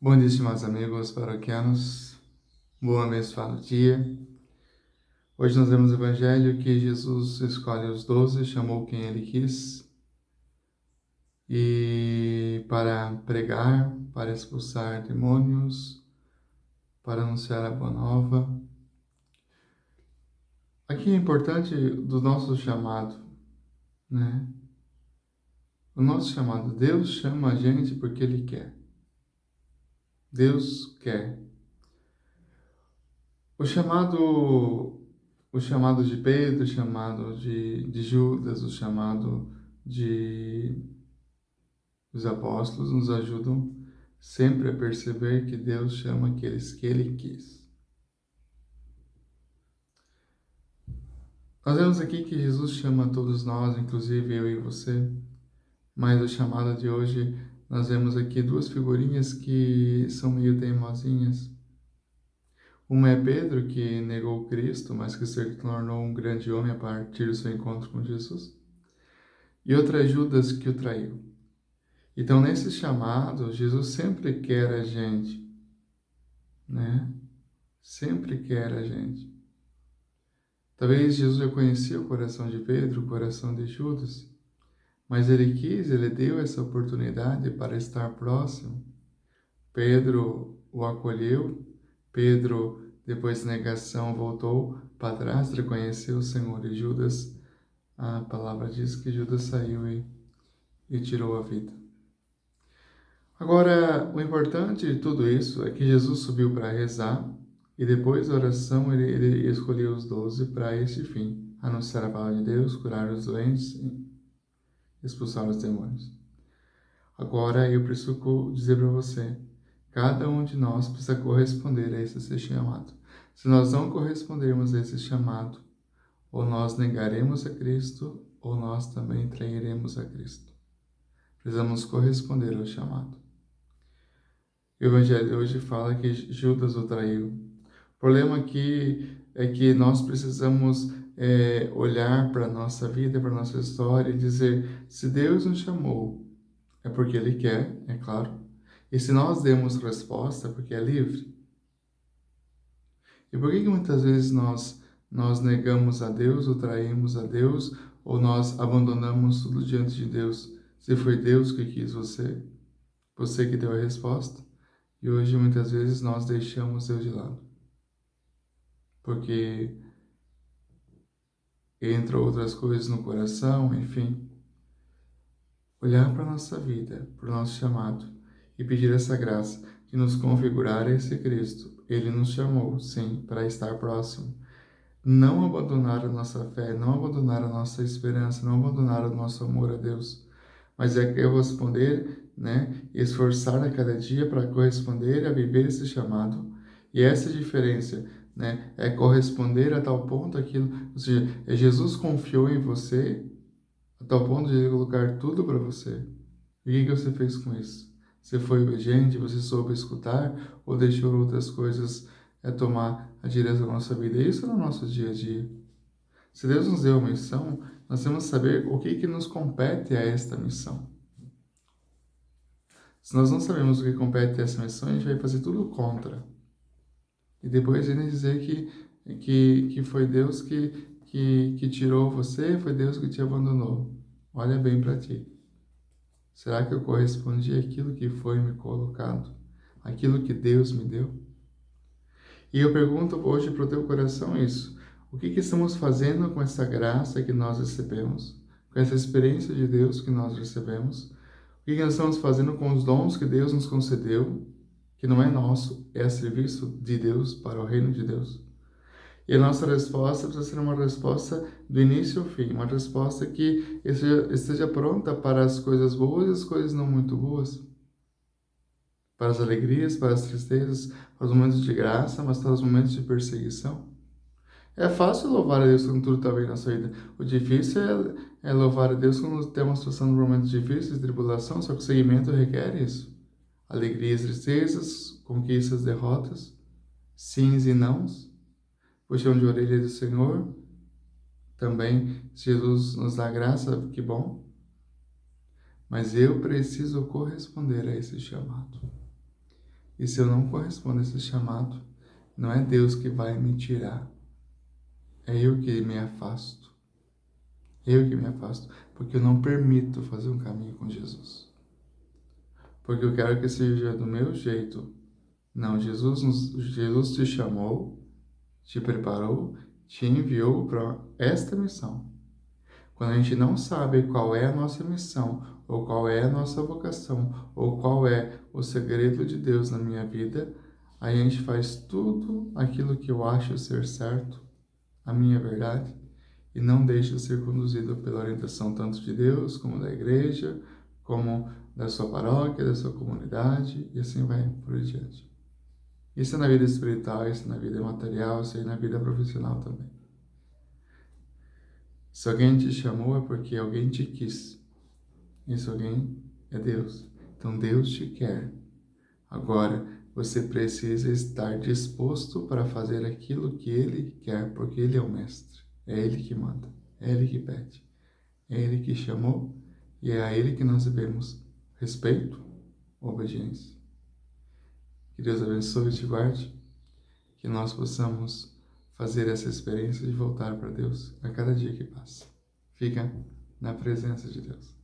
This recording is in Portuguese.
Bom dia, estimados amigos paroquianos. Bom abençoado dia. Hoje nós vemos o Evangelho que Jesus escolhe os 12, chamou quem ele quis, e para pregar, para expulsar demônios, para anunciar a boa nova. Aqui é importante do nosso chamado, né? O nosso chamado, Deus chama a gente porque Ele quer. Deus quer. O chamado de Pedro, o chamado de Judas, o chamado de os apóstolos nos ajudam sempre a perceber que Deus chama aqueles que Ele quis. Nós vemos aqui que Jesus chama todos nós, inclusive eu e você, mas o chamado de hoje, nós vemos aqui duas figurinhas que são meio teimosinhas. Uma é Pedro, que negou Cristo, mas que se tornou um grande homem a partir do seu encontro com Jesus. E outra é Judas, que o traiu. Então, nesse chamado, Jesus sempre quer a gente, né? Sempre quer a gente. Talvez Jesus já conhecia o coração de Pedro, o coração de Judas, mas ele deu essa oportunidade para estar próximo. Pedro o acolheu, Pedro, depois de negação, voltou para trás, reconheceu o Senhor, e Judas, a palavra diz que Judas saiu e tirou a vida. Agora, o importante de tudo isso é que Jesus subiu para rezar e depois da oração ele escolheu os 12 para esse fim, anunciar a palavra de Deus, curar os doentes e expulsar os demônios. Agora, eu preciso dizer para você, cada um de nós precisa corresponder a esse chamado. Se nós não correspondermos a esse chamado, ou nós negaremos a Cristo, ou nós também trairemos a Cristo. Precisamos corresponder ao chamado. O Evangelho de hoje fala que Judas o traiu. O problema aqui é que nós precisamos olhar para a nossa vida, para a nossa história e dizer, se Deus nos chamou, é porque Ele quer, é claro. E se nós demos resposta, é porque é livre. E por que muitas vezes nós negamos a Deus, ou traímos a Deus, ou nós abandonamos tudo diante de Deus? Se foi Deus que quis você, você que deu a resposta. E hoje, muitas vezes, nós deixamos Deus de lado. Porque entra outras coisas no coração, enfim. Olhar para a nossa vida, para o nosso chamado, e pedir essa graça de nos configurar a esse Cristo. Ele nos chamou, sim, para estar próximo. Não abandonar a nossa fé, não abandonar a nossa esperança, não abandonar o nosso amor a Deus. Mas é corresponder, né? Esforçar a cada dia para corresponder a viver esse chamado. E essa diferença, né? É corresponder a tal ponto aquilo, ou seja, Jesus confiou em você a tal ponto de colocar tudo para você. E o que você fez com isso? Você foi obediente, você soube escutar ou deixou outras coisas tomar a direção da nossa vida? Isso é no nosso dia a dia. Se Deus nos deu uma missão, nós temos que saber o que nos compete a esta missão. Se nós não sabemos o que compete a essa missão, a gente vai fazer tudo contra. E depois ainda dizer que foi Deus que tirou você, foi Deus que te abandonou. Olha bem para ti. Será que eu correspondi àquilo que foi me colocado? Aquilo que Deus me deu? E eu pergunto hoje para o teu coração isso. O que estamos fazendo com essa graça que nós recebemos? Com essa experiência de Deus que nós recebemos? O que nós estamos fazendo com os dons que Deus nos concedeu, que não é nosso, é a serviço de Deus, para o reino de Deus? E a nossa resposta precisa ser uma resposta do início ao fim, uma resposta que esteja pronta para as coisas boas e as coisas não muito boas, para as alegrias, para as tristezas, para os momentos de graça, mas para os momentos de perseguição. É fácil louvar a Deus quando tudo está bem na sua vida. O difícil é louvar a Deus quando estamos passando por momentos difíceis, tribulação, só que o seguimento requer isso. Alegrias, tristezas, conquistas, derrotas, sims e nãos, puxão de orelha do Senhor. Também, Jesus nos dá graça, que bom. Mas eu preciso corresponder a esse chamado. E se eu não correspondo a esse chamado, não é Deus que vai me tirar. É eu que me afasto. Eu que me afasto. Porque eu não permito fazer um caminho com Jesus. Porque eu quero que seja do meu jeito. Não, Jesus te chamou, te preparou, te enviou para esta missão. Quando a gente não sabe qual é a nossa missão, ou qual é a nossa vocação, ou qual é o segredo de Deus na minha vida, aí a gente faz tudo aquilo que eu acho ser certo, a minha verdade, e não deixa ser conduzido pela orientação tanto de Deus, como da igreja, como da sua paróquia, da sua comunidade, e assim vai por diante. Isso é na vida espiritual, isso é na vida material, isso é na vida profissional também. Se alguém te chamou é porque alguém te quis. Esse alguém é Deus. Então Deus te quer. Agora, você precisa estar disposto para fazer aquilo que Ele quer, porque Ele é o mestre. É Ele que manda, é Ele que pede, é Ele que chamou e é a Ele que nós devemos respeito, obediência. Que Deus abençoe e te guarde, que nós possamos fazer essa experiência de voltar para Deus a cada dia que passa. Fica na presença de Deus.